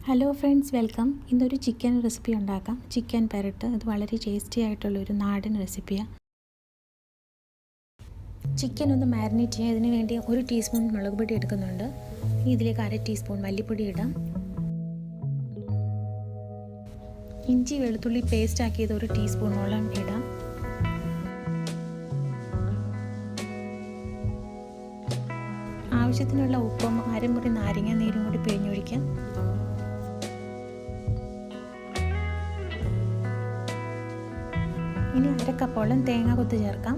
Hello friends, welcome. ഇന്നൊരു chicken recipe ഉണ്ടാക്കാം. Chicken പെരട്ട്. ഇത് വളരെ ടേസ്റ്റി ആയിട്ടുള്ളൊരു നാടൻ റെസിപ്പിയാണ്. ചിക്കൻ ഒന്ന് മാരിനേറ്റ് ചെയ്യാൻ ഇതിന് വേണ്ടി 1 ടീസ്പൂൺ മുളക് പൊടി എടുക്കുന്നുണ്ട്. ഇതിലേക്ക് 1/2 ടീസ്പൂൺ മല്ലിപ്പൊടി ഇടാം. ഇഞ്ചി വെളുത്തുള്ളി പേസ്റ്റ് ആക്കിയത് 1 ടീസ്പൂണോളം ഇടാം. ആവശ്യത്തിനുള്ള ഉപ്പും അരമുറി നാരങ്ങ നീരും കൂടി പിഴിഞ്ഞൊഴിക്കാം. ഇനി 1/2 കപ്പോളം തേങ്ങ കൊത്ത് ചേർക്കാം.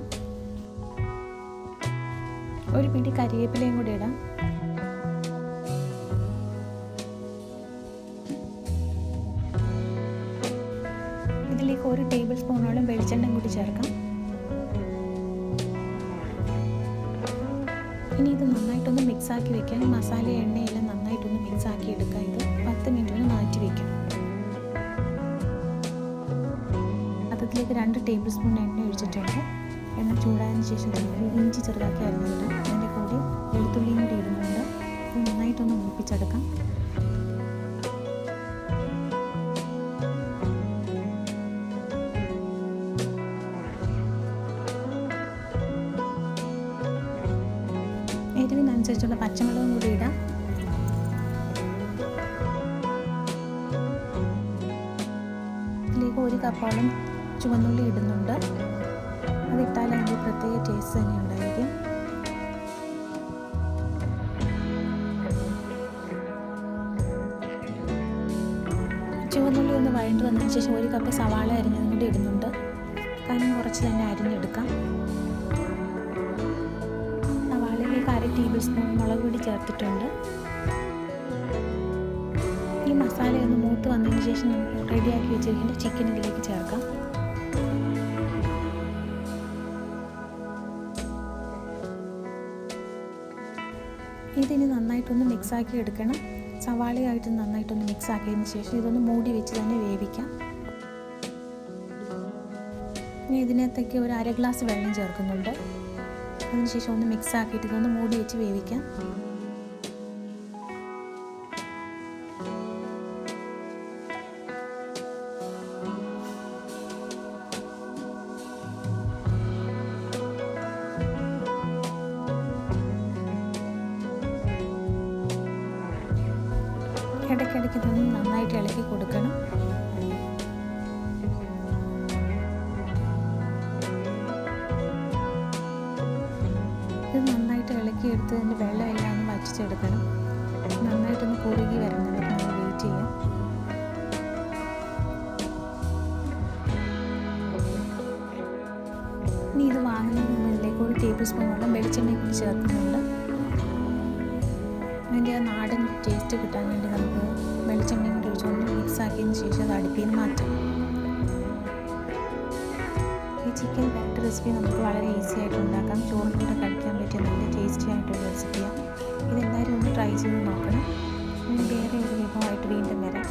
1 പിടി കരിവേപ്പിലയും കൂടി ഇടാം. ഇതിലേക്ക് 1 ടേബിൾ സ്പൂണോളം വെളിച്ചെണ്ണ കൂടി ചേർക്കാം. ഇനി ഇത് നന്നായിട്ടൊന്ന് മിക്സാക്കി വെക്കാം. മസാല എണ്ണയെല്ലാം നന്നായിട്ടൊന്ന് മിക്സാക്കി എടുക്കാം. ഇത് 10 മിനിറ്റ് ഒന്ന് മാറ്റി വയ്ക്കാം. അതിലേക്ക് 2 ടേബിൾ സ്പൂൺ എണ്ണ ഒഴിച്ചിട്ടുണ്ട്. എണ്ണ ചൂടായതിനു ശേഷം ഇഞ്ചി ചെറുതാക്കി അരിഞ്ഞിടാം. അതിൻ്റെ കൂടെ വെളുത്തുള്ളിയും കൂടി ഇടുന്നുണ്ട്. നന്നായിട്ടൊന്ന് മൂപ്പിച്ചെടുക്കാം. എരിവിനനുസരിച്ചുള്ള പച്ചമുളകും കൂടി ഇടാം. ഇതിലേക്ക് 1 കപ്പോളം ചുവന്നുള്ളി ഇടുന്നുണ്ട്. അതിട്ടാൽ അതിൻ്റെ പ്രത്യേക ടേസ്റ്റ് തന്നെ ഉണ്ടായിരിക്കും. ചുവന്നുള്ളി ഒന്ന് വഴണ്ട് വന്നതിന് ശേഷം 1 കപ്പ് സവാള അരിഞ്ഞതും കൂടി ഇടുന്നുണ്ട്. കനം കുറച്ച് തന്നെ അരിഞ്ഞെടുക്കാം. സവാളയിലേക്ക് 1/2 ടേബിൾ സ്പൂൺ മുളക് പൊടി ചേർത്തിട്ടുണ്ട്. ഈ മസാല ഒന്ന് മൂത്ത് വന്നതിന് ശേഷം നമുക്ക് റെഡിയാക്കി വെച്ചിരിക്കുന്ന ചിക്കൻ ഇതിലേക്ക് ചേർക്കാം. ഇതിന് നന്നായിട്ടൊന്ന് മിക്സാക്കി എടുക്കണം. സവാളയായിട്ട് നന്നായിട്ടൊന്ന് മിക്സാക്കിയതിന് ശേഷം ഇതൊന്ന് മൂടി വെച്ച് തന്നെ വേവിക്കാം. ഇനി ഇതിനകത്തേക്ക് 1 അര ഗ്ലാസ് വെള്ളം ചേർക്കുന്നുണ്ട്. അതിനുശേഷം ഒന്ന് മിക്സാക്കിയിട്ട് ഇതൊന്ന് മൂടി വെച്ച് വേവിക്കാം. ഇടയ്ക്കിടയ്ക്ക് ഇതൊന്ന് നന്നായിട്ട് ഇളക്കി കൊടുക്കണം. ഇത് നന്നായിട്ട് ഇളക്കി എടുത്ത് അതിൻ്റെ വെള്ളമെല്ലാം ഒന്ന് വറ്റിച്ചെടുക്കണം. നന്നായിട്ടൊന്ന് കുറുകി വരുന്നത് നമ്മൾ വെയിറ്റ് ചെയ്യാം. ഇനി ഇത് വാങ്ങുന്നതിന് മുന്നിലേക്ക് 1 ടേബിൾ സ്പൂണോളം വെളിച്ചെണ്ണ കൂടി ചേർക്കുന്നുണ്ട്. അതിൻ്റെ ആ നാടൻ ടേസ്റ്റ് കിട്ടാൻ വേണ്ടി നമുക്ക് വെളിച്ചെണ്ണയും കൂടി ഒഴിച്ചുകൊണ്ട് മിക്സാക്കിയതിന് ശേഷം അത് അടുപ്പിൽ നിന്ന് മാറ്റാം. ഈ ചിക്കൻ പെരട്ട് റെസിപ്പി നമുക്ക് വളരെ ഈസി ആയിട്ട് ഉണ്ടാക്കാം. ചോറിൻ്റെ കൂടെ കഴിക്കാൻ പറ്റിയ നല്ല ടേസ്റ്റി ആയിട്ടൊരു റെസിപ്പിയാണ്. ഇതെല്ലാവരും ഒന്ന് ട്രൈ ചെയ്ത് നോക്കണം. വേറെ ഒരു വിഭവമായിട്ട് വീണ്ടും വരാം.